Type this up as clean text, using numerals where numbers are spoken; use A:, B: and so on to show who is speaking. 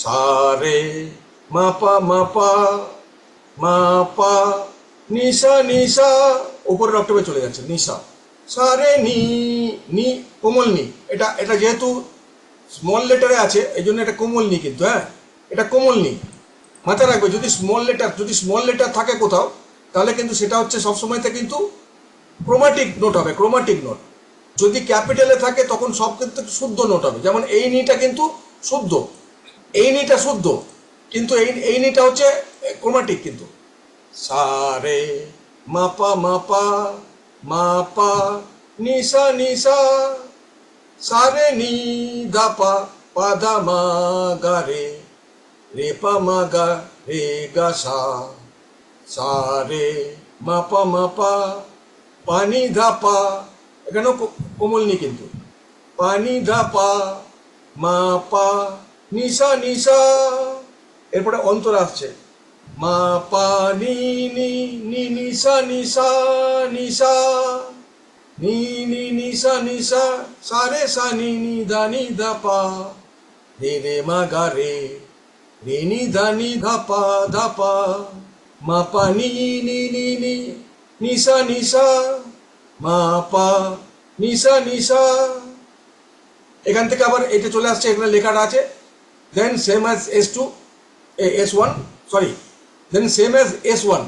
A: সারে মাপা মাপা মাপা নিশা নিশা, উপরের অক্টেভে চলে যাচ্ছে নিশা। সারে নি নি, কোমল নি। এটা এটা যেহেতু স্মল লেটারে আছে এই জন্য এটা কোমল নি, কিন্তু হ্যাঁ এটা কোমল নি। মাথায় রাখবে, যদি স্মল লেটার থাকে কোথাও, তাহলে কিন্তু সেটা হচ্ছে সবসময়তে কিন্তু ক্রোমাটিক নোট হবে, ক্রোমাটিক নোট। যদি ক্যাপিটালে থাকে তখন সব কিন্তু শুদ্ধ নোট হবে। যেমন এই নিটা কিন্তু শুদ্ধ, এই নিটা শুদ্ধ, কিন্তু এই নিটা হচ্ছে ক্রোমাটিক কিন্তু। সারে মাপা মাপা মাপা নিশা নিশা, সারে নি দাপা পাদা মা গা রে পা মা গা রে গা সা। সারে মাপা মাপা পানি ধাপা, এখানেও কোমল নি কিন্তু। পানি ধাপা মাপা নিশা নিশা, এরপরে অন্তর আসছে। মা পা নি নি নি নিশা নিশা নিশা, নি নি নিশা নিশা, সারে সা নি নি ধা নি ধা পা, রে রে মা গা রে নি ধা নি ধা পা ধা পা, মা পা নি নি নি নি নিশা নিশা, মা পা নিশা নিশা। এখান থেকে আবার এটা চলে আসছে, এখানে লেখাটা আছে then same as S2 S1, sorry, then same as S1